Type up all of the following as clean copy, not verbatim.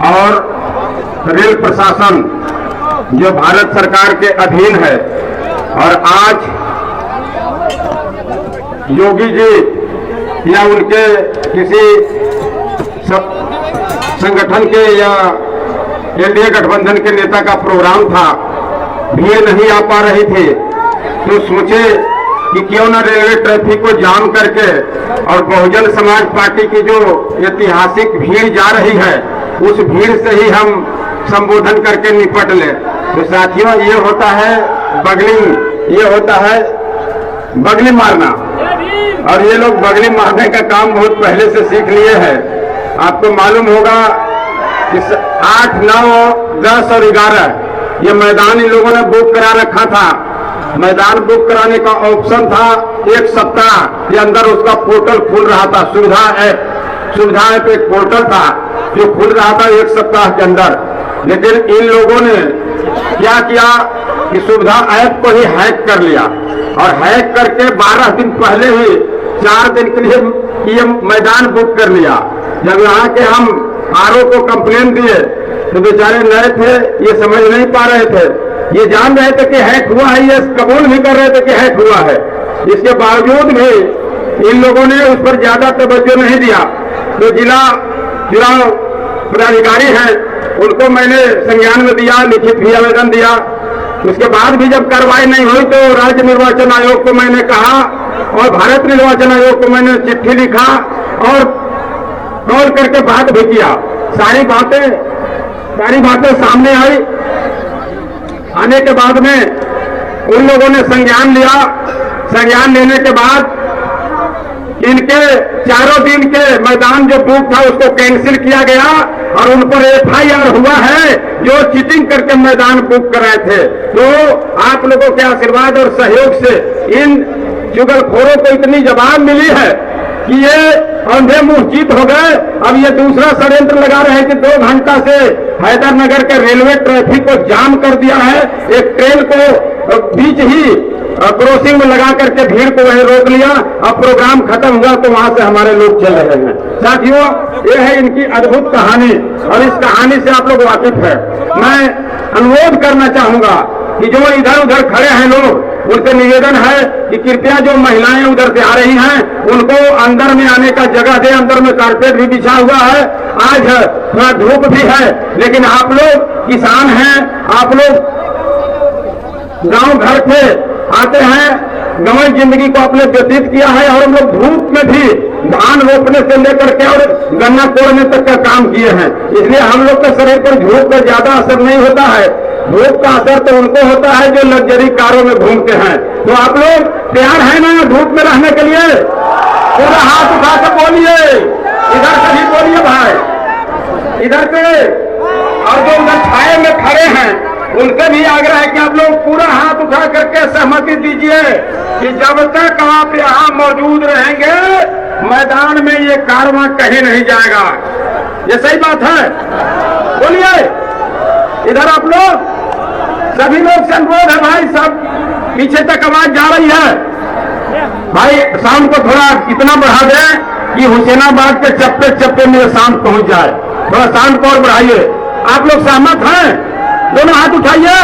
और रेल प्रशासन जो भारत सरकार के अधीन है, और आज योगी जी या उनके किसी संगठन के या एनडीए गठबंधन के नेता का प्रोग्राम था, भीड़ नहीं आ पा रही थी, तो सोचे कि क्यों ना रेलवे ट्रैफिक को जाम करके और बहुजन समाज पार्टी की जो ऐतिहासिक भीड़ जा रही है उस भीड़ से ही हम संबोधन करके निपट ले। तो साथियों, ये होता है बगलिंग, ये होता है बगली मारना, और ये लोग बगली मारने का काम बहुत पहले से सीख लिए हैं। आपको मालूम होगा कि 8, 9, 10 और 11 ये मैदान इन लोगों ने बुक करा रखा था। मैदान बुक कराने का ऑप्शन था 1 सप्ताह के अंदर, उसका पोर्टल खुल रहा था। सुविधा ऐप एक पोर्टल था जो खुल रहा था 1 सप्ताह के अंदर, लेकिन इन लोगों ने क्या किया कि सुविधा ऐप को ही हैक कर लिया, और हैक करके 12 दिन पहले ही 4 दिन के लिए ये मैदान बुक कर लिया। जब यहाँ के हम आरओ को कंप्लेन दिए तो बेचारे नए थे, ये समझ नहीं पा रहे थे, ये जान रहे थे कि हैक हुआ है, ये कबूल भी कर रहे थे कि हैक हुआ है, इसके बावजूद भी इन लोगों ने उस पर ज्यादा तवज्जो नहीं दिया। तो जिला चुनाव पदाधिकारी हैं, उनको मैंने संज्ञान में दिया, लिखित भी आवेदन दिया। उसके बाद भी जब कार्रवाई नहीं हुई तो राज्य निर्वाचन आयोग को मैंने कहा और भारत निर्वाचन आयोग को मैंने चिट्ठी लिखा और कॉल करके बात भी किया। सारी बातें सामने आई। आने के बाद में उन लोगों ने संज्ञान लिया। संज्ञान लेने के बाद इनके 4 दिन के मैदान जो बुक था उसको कैंसिल किया गया और उन पर FIR हुआ है जो चीटिंग करके मैदान बुक कराए थे। तो आप लोगों के आशीर्वाद और सहयोग से इन चुगलखोरों को इतनी जवाब मिली है कि ये अंधे मुंह चीत हो गए। अब ये दूसरा षड्यंत्र लगा रहे हैं कि 2 घंटा से हैदरनगर के रेलवे ट्रैफिक को जाम कर दिया है, एक ट्रेन को बीच ही क्रॉसिंग में लगा करके भीड़ को वहीं रोक लिया। अब प्रोग्राम खत्म हुआ तो वहां से हमारे लोग चल रहे हैं। साथियों, ये है इनकी अद्भुत कहानी और इस कहानी से आप लोग वाकिफ है। मैं अनुरोध करना चाहूंगा कि जो इधर उधर खड़े हैं लोग, उनसे निवेदन है कि कृपया जो महिलाएं उधर से आ रही हैं उनको अंदर में आने का जगह दे। अंदर में कारपेट भी बिछा हुआ है, आज थोड़ा धूप भी है, लेकिन आप लोग किसान हैं, आप लोग गांव घर से आते हैं, गंवई जिंदगी को आपने व्यतीत किया है और हम लोग धूप में भी धान रोपने से लेकर के और गन्ना तोड़ने तक का काम किए हैं। इसलिए हम लोग के शरीर पर धूप का ज्यादा असर नहीं होता है। धूप का असर तो उनको होता है जो लग्जरी कारों में घूमते हैं। तो आप लोग तैयार हैं ना धूप में रहने के लिए? पूरा हाथ उठा के बोलिए, इधर से भी बोलिए भाई, इधर से। और जो उधर छाए में खड़े हैं उनसे भी आग्रह है कि आप लोग पूरा हाथ उठा करके सहमति दीजिए कि जब तक आप यहाँ मौजूद रहेंगे मैदान में ये कारवां कहीं नहीं जाएगा। ये सही बात है? बोलिए इधर आप लोग, सभी लोग से अनुरोध है भाई, सब पीछे तक आवाज जा रही है भाई, साउंड को थोड़ा इतना बढ़ा दें कि हुसैनाबाद के चप्पे चप्पे में साउंड पहुंच जाए। थोड़ा साउंड को और बढ़ाइए। आप लोग सहमत हैं? दोनों हाथ उठाइए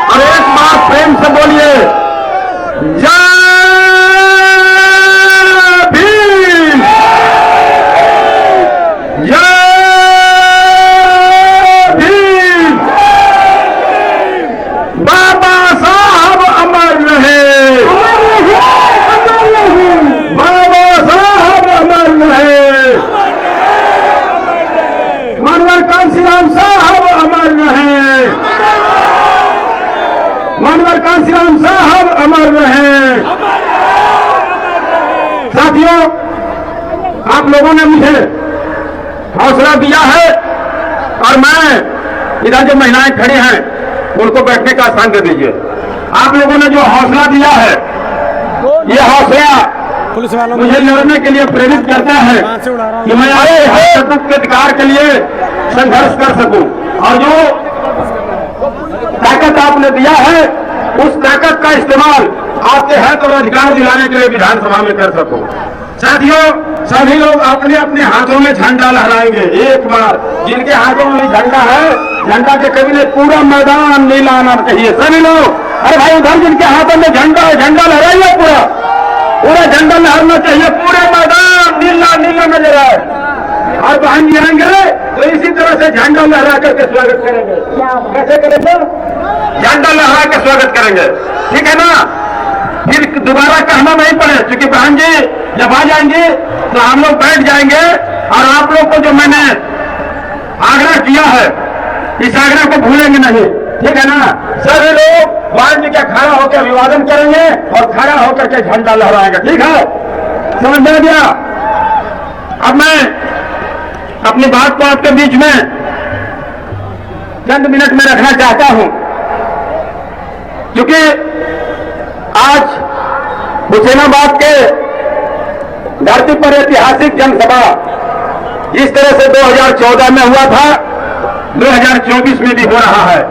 और एक बार प्रेम से बोलिए, जय भीम, जय भीम। बाबा साहब अमर रहे, बाबा साहब अमर रहे, मनवर कांशीराम साहब अमर रहे, मनवर कांशीराम साहब अमर रहे। साथियों, आप लोगों ने मुझे हौसला दिया है और मैं इधर जो महिलाएं खड़ी हैं उनको बैठने का स्थान दे दीजिए। आप लोगों ने जो हौसला दिया है, ये हौसला मुझे लड़ने के लिए प्रेरित करता है कि मैं आए के अधिकार के लिए संघर्ष कर सकूं, और जो ताकत आपने दिया है उस ताकत का इस्तेमाल आपके हक और अधिकार दिलाने के लिए विधानसभा में कर सकूं। साथियों, सभी लोग अपने अपने हाथों में झंडा लहराएंगे एक बार। जिनके हाथों में झंडा है, झंडा के कभी पूरा मैदान नीला आना चाहिए। सभी लोग, अरे भाई उधर जिनके हाथों में झंडा है, झंडा लहराइए, पूरा पूरा झंडा लहराना चाहिए, पूरे मैदान नीला नीला नजर आए। और बहन जी आएंगे तो इसी तरह से झंडा लहरा करके स्वागत करेंगे। कैसे करेंगे? झंडा लहरा के स्वागत करेंगे, ठीक है ना? फिर दोबारा कहना नहीं पड़े, क्योंकि बहन जी जब आ जाएंगे तो हम लोग बैठ जाएंगे और आप लोग को जो मैंने आग्रह किया है, इस आग्रह को भूलेंगे नहीं, ठीक है ना? सभी लोग बहन जी के खड़ा होकर अभिवादन करेंगे और खड़ा होकर के झंडा लहराएंगे, ठीक है? समझ में आ गया? अब मैं अपनी बात को आपके बीच में चंद मिनट में रखना चाहता हूं, क्योंकि आज हुसैनाबाद के धरती पर ऐतिहासिक जनसभा जिस तरह से 2014 में हुआ था, 2024 में भी हो रहा है।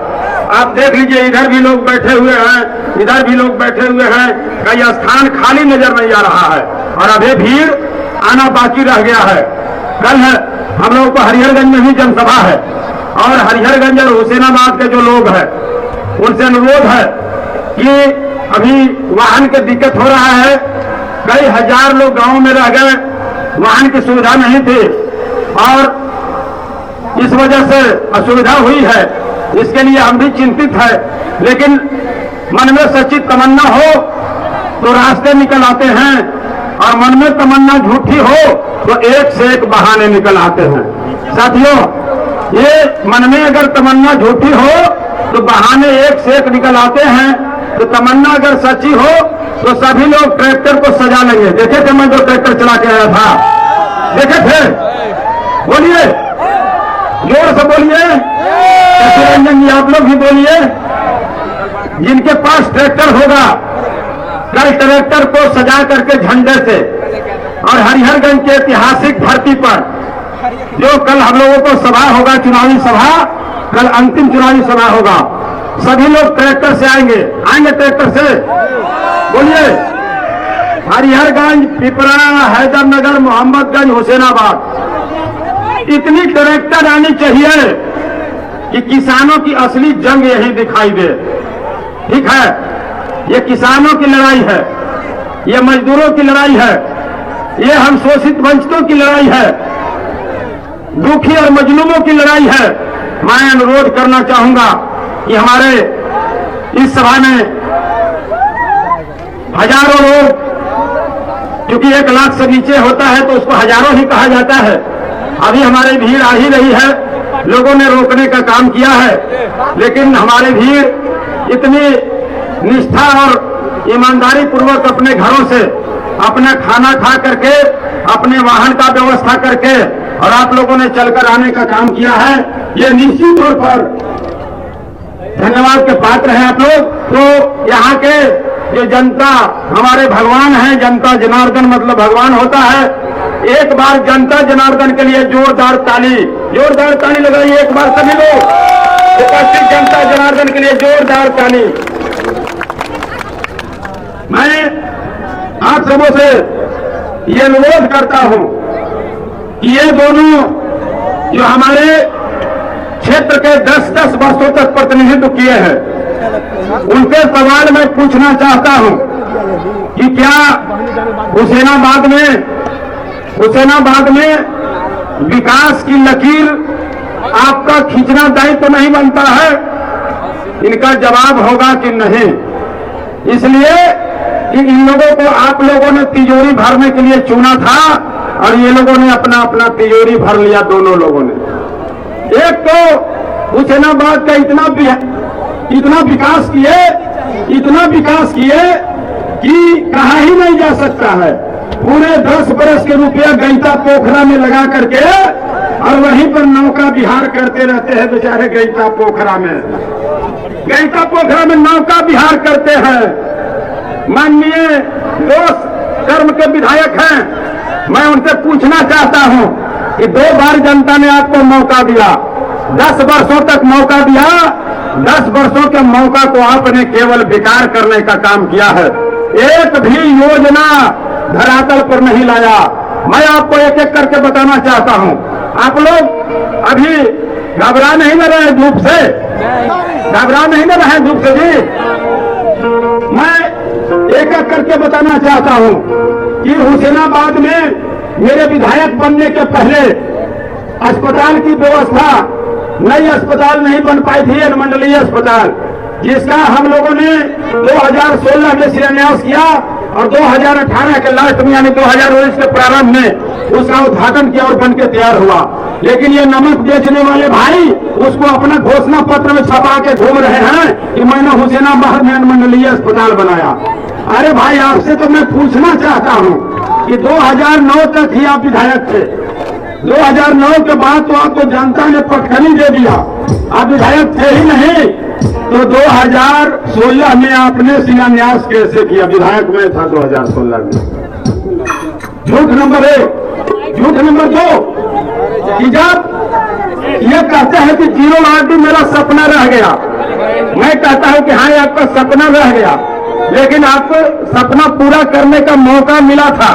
आप देख लीजिए, इधर भी लोग बैठे हुए हैं, इधर भी लोग बैठे हुए हैं, कई स्थान खाली नजर नहीं आ रहा है और अभी भीड़ आना बाकी रह गया है। कल हम लोगों को हरिहरगंज में भी जनसभा है और हरिहरगंज और हुसैनाबाद के जो लोग हैं उनसे अनुरोध है कि अभी वाहन की दिक्कत हो रहा है। कई हजार लोग गांव में रह गए, वाहन की सुविधा नहीं थी और इस वजह से असुविधा हुई है। इसके लिए हम भी चिंतित है, लेकिन मन में सच्ची तमन्ना हो तो रास्ते निकल आते हैं और मन में तमन्ना झूठी हो तो एक से एक बहाने निकल आते हैं। साथियों, ये मन में अगर तमन्ना झूठी हो तो बहाने एक से एक निकल आते हैं, तो तमन्ना अगर सच्ची हो तो सभी लोग ट्रैक्टर को सजा लेंगे। देखे थे मैं जो ट्रैक्टर चला के आया था, देखे थे? बोलिए, जोर से बोलिए, रंजन जी आप लोग भी बोलिए। जिनके पास ट्रैक्टर होगा, कल ट्रैक्टर को सजा करके झंडे से और हरिहरगंज के ऐतिहासिक धरती पर जो कल हम लोगों को सभा होगा, चुनावी सभा, कल अंतिम चुनावी सभा होगा, सभी लोग ट्रैक्टर से आएंगे ट्रैक्टर से। बोलिए, हरिहरगंज, पिपरा, हैदरनगर, मोहम्मदगंज, हुसैनाबाद, इतनी ट्रैक्टर आनी चाहिए कि किसानों की असली जंग यही दिखाई दे। ठीक है, ये किसानों की लड़ाई है, ये मजदूरों की लड़ाई है, ये हम शोषित वंचितों की लड़ाई है, दुखी और मजलूमों की लड़ाई है। मैं अनुरोध करना चाहूंगा कि हमारे इस सभा में हजारों लोग, क्योंकि 1 लाख से नीचे होता है तो उसको हजारों ही कहा जाता है, अभी हमारी भीड़ आ ही रही है। लोगों ने रोकने का काम किया है, लेकिन हमारी भीड़ इतनी निष्ठा और ईमानदारी पूर्वक अपने घरों से अपना खाना खा करके, अपने वाहन का व्यवस्था करके और आप लोगों ने चलकर आने का काम किया है, ये निश्चित तौर पर धन्यवाद के पात्र हैं आप लोग। तो यहाँ के जो जनता हमारे भगवान हैं, जनता जनार्दन मतलब भगवान होता है। एक बार जनता जनार्दन के लिए जोरदार ताली लगाइए एक बार सभी लोग। उपस्थित जनता जनार्दन के लिए जोरदार ताली। मैं आप सबों से ये अनुरोध करता हूं कि ये दोनों जो हमारे क्षेत्र के 10-10 वर्षों तक प्रतिनिधित्व किए हैं, उनके सवाल मैं पूछना चाहता हूं कि क्या हुसैनाबाद में विकास की लकीर आपका खींचना दायित्व तो नहीं बनता है? इनका जवाब होगा कि नहीं। इसलिए कि इन लोगों को आप लोगों ने तिजोरी भरने के लिए चुना था और ये लोगों ने अपना अपना तिजोरी भर लिया। दोनों लोगों ने, एक तो हुसैनाबाद का इतना विकास किए कि कहा ही नहीं जा सकता है। पूरे 10 बरस के रुपया गईता पोखरा में लगा करके और वहीं पर नौका विहार करते रहते हैं बेचारे। गईता पोखरा में नौका विहार करते हैं। माननीय दोस्त कर्म के विधायक हैं, मैं उनसे पूछना चाहता हूं कि 2 बार जनता ने आपको मौका दिया, 10 वर्षों तक मौका दिया, 10 वर्षों के मौका को आपने केवल बेकार करने का काम किया है। एक भी योजना धरातल पर नहीं लाया। मैं आपको एक एक करके बताना चाहता हूं। आप लोग अभी घबरा नहीं ना रहे धूप से, घबरा नहीं ना रहे धूप से जी। मैं एक एक करके बताना चाहता हूं कि हुसैनाबाद में मेरे विधायक बनने के पहले अस्पताल की व्यवस्था, नई अस्पताल नहीं बन पाई थी, अनुमंडलीय अस्पताल, जिसका हम लोगों ने 2016 में शिलान्यास किया और 2018 के लास्ट में यानी 2019 के प्रारंभ में उसका उद्घाटन किया और बनकर तैयार हुआ। लेकिन ये नमक बेचने वाले भाई उसको अपना घोषणा पत्र में छपा के घूम रहे हैं कि मैंने हुसैनाबाद में अनुमंडलीय अस्पताल बनाया। अरे भाई, आपसे तो मैं पूछना चाहता हूं कि 2009 तक ही आप विधायक थे, 2009 के बाद तो आपको जनता ने पटखनी दे दिया, आप विधायक थे ही नहीं। तो 2016 में आपने शिलान्यास कैसे किया? विधायक में था 2016 में। झूठ नंबर 1। झूठ नंबर 2 कि जब ये कहते हैं कि 0 वार्ड मेरा सपना रह गया, मैं कहता हूं कि हाँ, आपका सपना रह गया, लेकिन आपको सपना पूरा करने का मौका मिला था।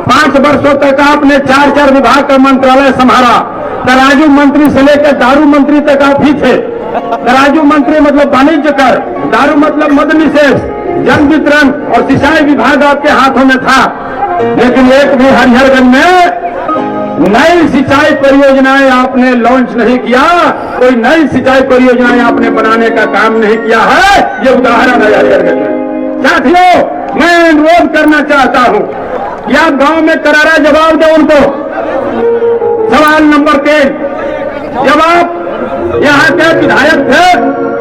5 वर्षों तक आपने 4 विभाग का मंत्रालय संभाला। तराजू मंत्री से लेकर दारू मंत्री तक आप ही थे। तराजू मंत्री मतलब वाणिज्य कर, दारू मतलब मद निषेध, जन वितरण और सिंचाई विभाग आपके हाथों में था। लेकिन एक भी हरिहरगंज में नई सिंचाई परियोजनाएं आपने लॉन्च नहीं किया, कोई नई सिंचाई परियोजनाएं आपने बनाने का काम नहीं किया है। ये उदाहरण है हरिहरगंज में। साथियों, मैं अनुरोध करना चाहता हूं कि आप गांव में करारा जवाब दें उनको। सवाल नंबर 3, जब आप यहाँ के विधायक थे,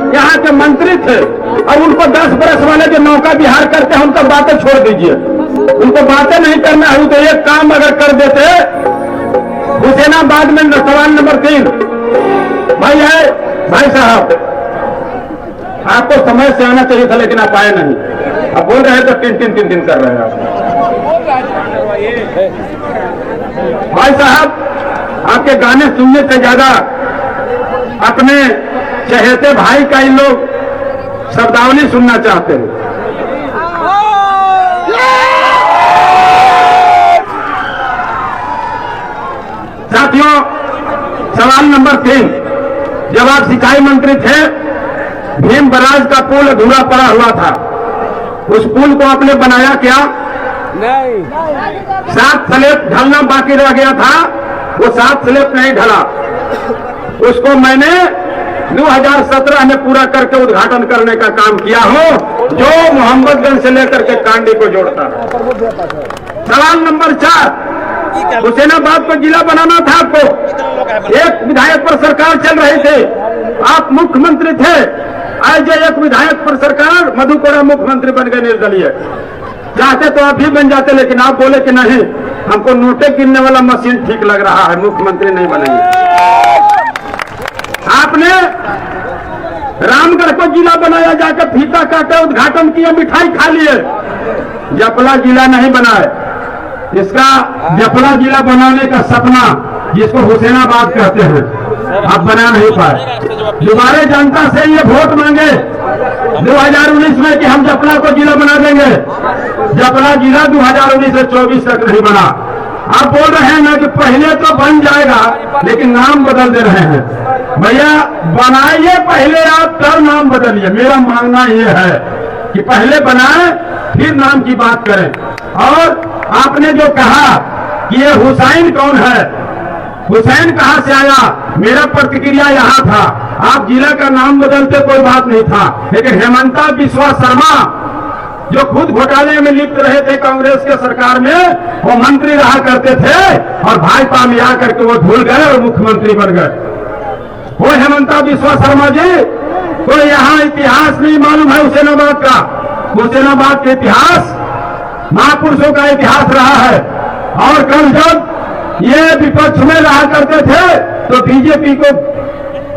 यहाँ के मंत्री थे और उनको 10 बरस वाले जो नौका विहार करते हैं उनको बातें छोड़ दीजिए, उनको बातें नहीं करना है। तो एक काम अगर कर देते हुसैनाबाद में। सवाल नंबर 3 भाई साहब, आपको समय से आना चाहिए था लेकिन आप आए नहीं। आप बोल रहे हैं तो तीन कर रहे हैं आप। भाई साहब, आपके गाने सुनने से ज्यादा अपने चहेते भाई का इन लोग शब्दावली सुनना चाहते हैं। साथियों, सवाल नंबर 3, जब आप सिंचाई मंत्री थे, भीम बराज का पुल अधूरा पड़ा हुआ था, उस पुल को आपने बनाया क्या? नहीं। 7 स्लेब ढलना बाकी रह गया था, वो 7 स्लेब नहीं ढला। उसको मैंने 2017 में पूरा करके उद्घाटन करने का काम किया हो, जो मोहम्मदगंज से लेकर के कांडी को जोड़ता है। सवाल नंबर 4, हुसैनाबाद को जिला बनाना था आपको। एक विधायक पर सरकार चल रही थी, आप मुख्यमंत्री थे। आज एक विधायक पर सरकार, मधुपुरा मुख्यमंत्री बन गए निर्दलीय। चाहते तो आप भी बन जाते, लेकिन आप बोले कि नहीं, हमको नोटे गिनने वाला मशीन ठीक लग रहा है, मुख्यमंत्री नहीं बनेंगे। आपने रामगढ़ को जिला बनाया, जाकर फीता काटे, उद्घाटन किया, मिठाई खा लिए। जपला जिला नहीं बनाए। इसका जपला जिला बनाने का सपना, जिसको हुसैनाबाद कहते हैं, आप बना नहीं पाए। दोबारा जनता से ये वोट मांगे 2019 में कि हम जपला को जिला बना देंगे। जपला जिला 2019 से 24 तक नहीं बना। आप बोल रहे हैं ना कि पहले तो बन जाएगा, लेकिन नाम बदल दे रहे हैं। भैया, बनाइए पहले आप, तब नाम बदलिए। मेरा मांगना ये है कि पहले बनाएं, फिर नाम की बात करें। और आपने जो कहा कि ये हुसैन कौन है, हुसैन कहां से आया, मेरा प्रतिक्रिया यहां था। आप जिला का नाम बदलते कोई बात नहीं था, लेकिन हेमंता बिस्वा शर्मा जो खुद घोटाले में लिप्त रहे थे कांग्रेस के सरकार में, वो मंत्री रहा करते थे और भाजपा में आकर के वो भूल गए और मुख्यमंत्री बन गए। वो हेमंता बिस्वा शर्मा जी को यहाँ इतिहास नहीं मालूम है हुसैनाबाद का। हुसैनाबाद के इतिहास महापुरुषों का इतिहास रहा है। और कल जब ये विपक्ष में रहा करते थे तो बीजेपी को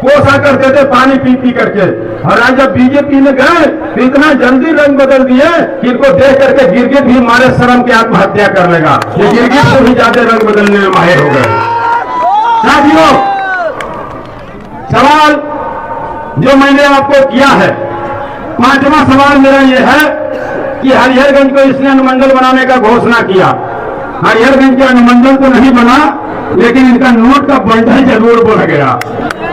कोसा करते थे पानी पी पी करके, और आज जब बीजेपी में गए तो इतना जल्दी रंग बदल दिए कि इनको देख करके गिरगिट भी मारे शर्म के आत्महत्या कर लेगा। ये गिरगिट से भी ज्यादा रंग बदलने में माहिर हो गए। साथियों, सवाल जो मैंने आपको किया है, 5वां सवाल मेरा ये है कि हरिहरगंज को इसने अनुमंडल बनाने का घोषणा किया। हरिहरगंज के अनुमंडल तो नहीं बना, लेकिन इनका नोट का बंडल जरूर बढ़ गया।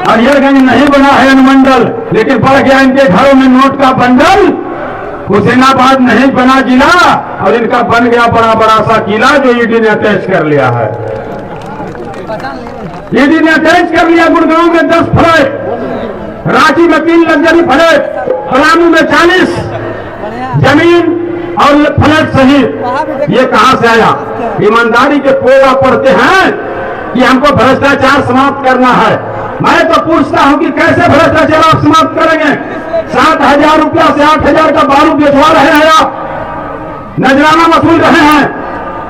हरिहरगंज नहीं बना है अनुमंडल, लेकिन बढ़ गया इनके घरों में नोट का बंडल। हुसैनाबाद नहीं बना जिला, और इनका बन गया बड़ा बड़ा सा किला जो ईडी ने अटैच कर लिया है। ईडी ने अटैच कर लिया गुड़गांव में 10 फ्लैट, रांची में 3 लग्जरी फ्लैट, पलामू में 40 जमीन और फ्लैट सहित। ये कहां से आया? ईमानदारी के पोगा पढ़ते हैं कि हमको भ्रष्टाचार समाप्त करना है। मैं तो पूछता हूं कि कैसे भ्रष्टाचार आप समाप्त करेंगे? 7,000 रुपया से 8,000 का बालू बेचवा रहे हैं आप, नजराना वसूल रहे हैं,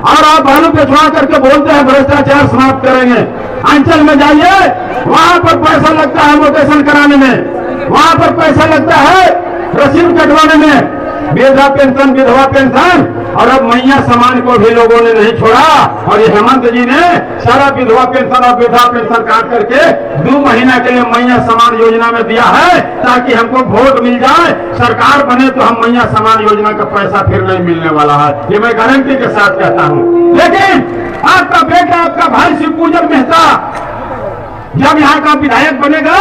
और आप बालू बेचवा करके बोलते हैं भ्रष्टाचार समाप्त करेंगे। अंचल में जाइए, वहां पर पैसा लगता है मोटेशन कराने में, वहां पर पैसा लगता है रसीद कटवाने में, वृद्धा पेंशन, विधवा पेंशन, और अब मैया समान को भी लोगों ने नहीं छोड़ा। और ये हेमंत जी ने सारा विधवा पेंशन और वृद्धा पेंशन काट करके 2 महीना के लिए मैया समान योजना में दिया है, ताकि हमको वोट मिल जाए, सरकार बने तो हम मैया समान योजना का पैसा फिर नहीं मिलने वाला है। ये मैं गारंटी के साथ कहता हूँ। लेकिन आपका बेटा, आपका भाई शिवपूजन मेहता जब यहाँ का विधायक बनेगा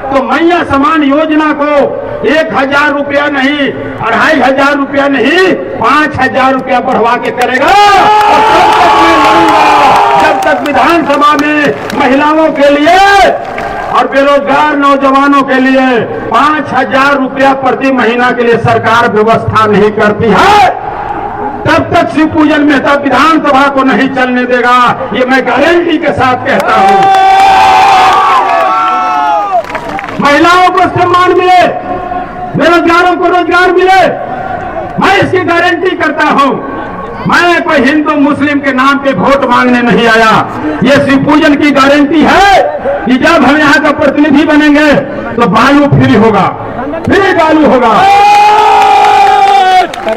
तो मैया समान योजना को 1,000 रुपया नहीं, 2,500 रुपया नहीं, 5,000 रुपया बढ़वा के करेगा। जब तक विधानसभा में महिलाओं के लिए और बेरोजगार नौजवानों के लिए 5,000 रुपया प्रति महीना के लिए सरकार व्यवस्था नहीं करती है, तब तक शिवपूजन मेहता विधानसभा को नहीं चलने देगा। ये मैं गारंटी के साथ कहता हूं। महिलाओं को सम्मान मिले, बेरोजगारों को रोजगार मिले, मैं इसकी गारंटी करता हूं। मैं कोई हिंदू मुस्लिम के नाम पे वोट मांगने नहीं आया। ये शिवपूजन की गारंटी है कि जब हम यहाँ का प्रतिनिधि बनेंगे तो बालू फ्री होगा, फ्री बालू होगा।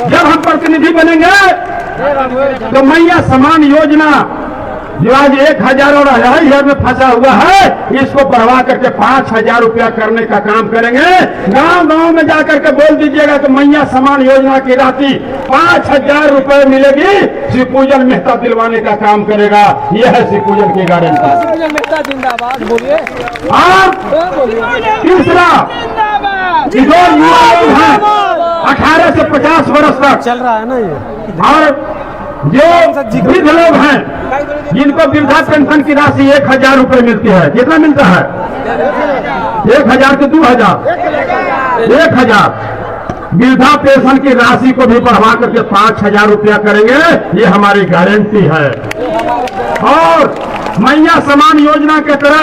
जब हम प्रतिनिधि बनेंगे तो मैया समान योजना जो आज 1,000 और 2,500 में फंसा हुआ है, इसको बढ़वा करके 5,000 रुपया करने का काम करेंगे। गांव गांव में जाकर के बोल दीजिएगा कि मैया समान योजना की राशि 5,000 रुपए मिलेगी, शिवपूजन मेहता दिलवाने का काम करेगा। यह है शिवपूजन की गारंटी। शिवपूजन मेहता जिंदाबाद बोलिए। और तीसरा, जो युवा लोग हैं 18 से 50 वर्ष तक चल रहा है ना ये, और जो वृद्ध लोग हैं जिनको वृद्धा पेंशन की राशि 1,000 रुपए मिलती है, कितना मिलता है? 1,000 के 2,000, 1,000 वृद्धा पेंशन की राशि को भी बढ़वा करके 5,000 रुपया करेंगे। ये हमारी गारंटी है। और मैया समान योजना के तरह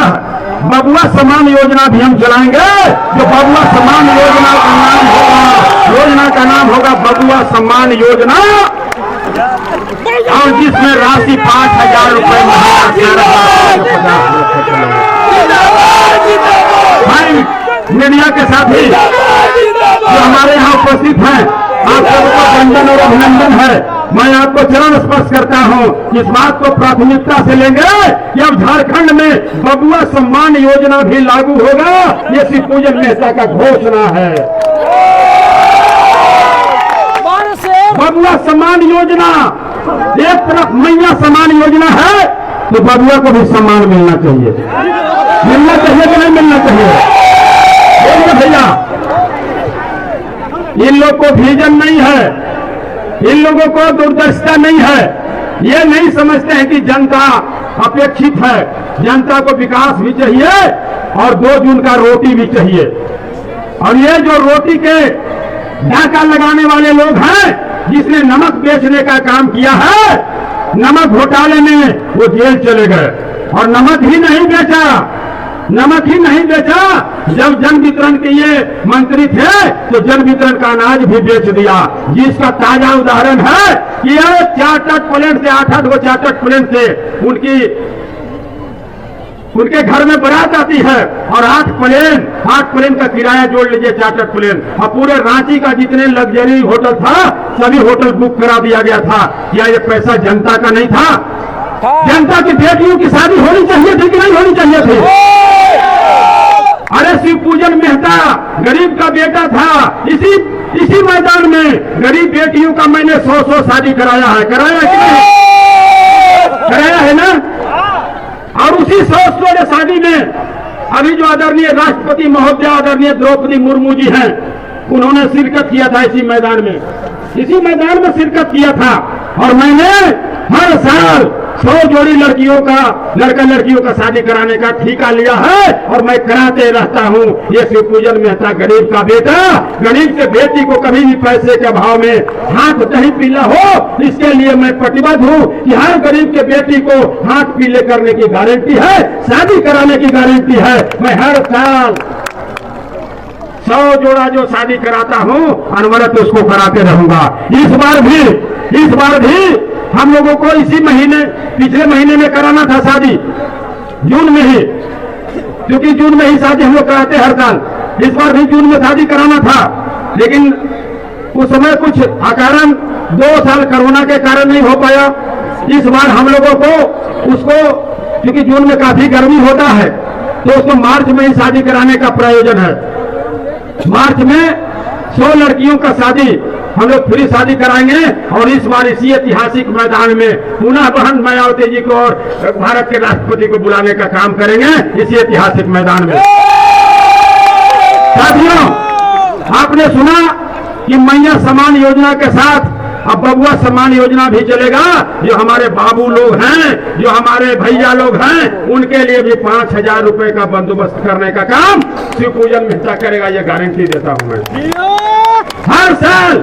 बबुआ समान योजना भी हम चलाएंगे। जो बबुआ समान योजना का नाम होगा, योजना का नाम होगा बबुआ सम्मान योजना, और जिसमें राशि 5,000 रुपए भाई मीडिया के साथी जो हमारे यहाँ उपस्थित हैं, आप सबको वंदन और अभिनंदन है। मैं आपको चरण स्पर्श करता हूँ, इस बात को प्राथमिकता से लेंगे कि अब झारखंड में बबुआ सम्मान योजना भी लागू होगा। ये शिवपूजन मेहता का घोषणा है। बबुआ सम्मान योजना, एक तरफ मैया सम्मान योजना है तो बबुआ को भी सम्मान मिलना चाहिए। मिलना चाहिए कि नहीं मिलना चाहिए? बोलिए भैया। इन लोग को विजन नहीं है, इन लोगों को दूरदर्शिता नहीं है। ये नहीं समझते हैं कि जनता अपेक्षित है, जनता को विकास भी चाहिए और 2 जून का रोटी भी चाहिए। और ये जो रोटी के डाका लगाने वाले लोग हैं, जिसने नमक बेचने का काम किया है, नमक घोटाले में वो जेल चले गए। और नमक ही नहीं बेचा, नमक ही नहीं बेचा, जब जन वितरण के ये मंत्री थे तो जन वितरण का अनाज भी बेच दिया। जिसका ताजा उदाहरण है कि ये चार्टर्ड प्लेन से 8-8 गो चार्टर्ड प्लेन से उनके घर में बारात आती है, और 8 प्लेन का किराया जोड़ लीजिए चार्टर्ड प्लेन, और पूरे रांची का जितने लग्जरी होटल था सभी होटल बुक करा दिया गया था। क्या ये पैसा जनता का नहीं था? जनता की बेटियों की शादी होनी चाहिए थी कि नहीं होनी चाहिए थी? अरे शिवपूजन मेहता गरीब का बेटा था, इसी मैदान में गरीब बेटियों का मैंने 100 शादी कराया है, कराया कि नहीं? कराया है ना। और उसी 100 शादी में अभी जो आदरणीय राष्ट्रपति महोदय आदरणीय द्रौपदी मुर्मू जी हैं, उन्होंने शिरकत किया था इसी मैदान में, इसी मैदान में शिरकत किया था। और मैंने हर साल 100 जोड़ी लड़कियों का शादी कराने का ठेका लिया है और मैं कराते रहता हूं। ये शिवपूजन मेहता गरीब का बेटा, गरीब के बेटी को कभी भी पैसे के अभाव में हाथ नहीं पीला हो, इसके लिए मैं प्रतिबद्ध हूं कि हर गरीब के बेटी को हाथ पीले करने की गारंटी है, शादी कराने की गारंटी है। मैं हर साल 100 जोड़ा जो शादी कराता हूं अनवरत उसको कराते रहूंगा। इस बार भी हम लोगों को इसी महीने, पिछले महीने में कराना था शादी, जून में ही, क्योंकि जून में ही शादी हम लोग कराते हर साल। इस बार भी जून में शादी कराना था, लेकिन उस समय कुछ अकारण 2 साल कोरोना के कारण नहीं हो पाया। इस बार हम लोगों को उसको, क्योंकि जून में काफी गर्मी होता है, तो उसको मार्च में ही शादी कराने का प्रयोजन है। मार्च में 100 लड़कियों का शादी हम लोग फ्री शादी कराएंगे और इस बार इसी ऐतिहासिक मैदान में पुनः बहन मायावती जी को और भारत के राष्ट्रपति को बुलाने का काम करेंगे, इसी ऐतिहासिक मैदान में। साथियों, आपने सुना कि मैया सम्मान योजना के साथ अब बबुआ सम्मान योजना भी चलेगा। जो हमारे बाबू लोग हैं, जो हमारे भैया लोग हैं, उनके लिए भी 5000 रुपए का बंदोबस्त करने का काम शिवपूजन मेहता करेगा, ये गारंटी देता हूं मैं। हर साल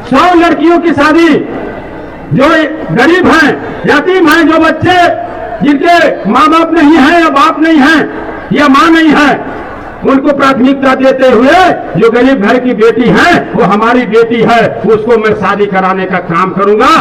100 लड़कियों की शादी, जो गरीब हैं, यतीम हैं, जो बच्चे जिनके माँ बाप नहीं है या बाप नहीं है या माँ नहीं है, उनको प्राथमिकता देते हुए जो गरीब घर की बेटी है वो हमारी बेटी है, उसको मैं शादी कराने का काम करूंगा।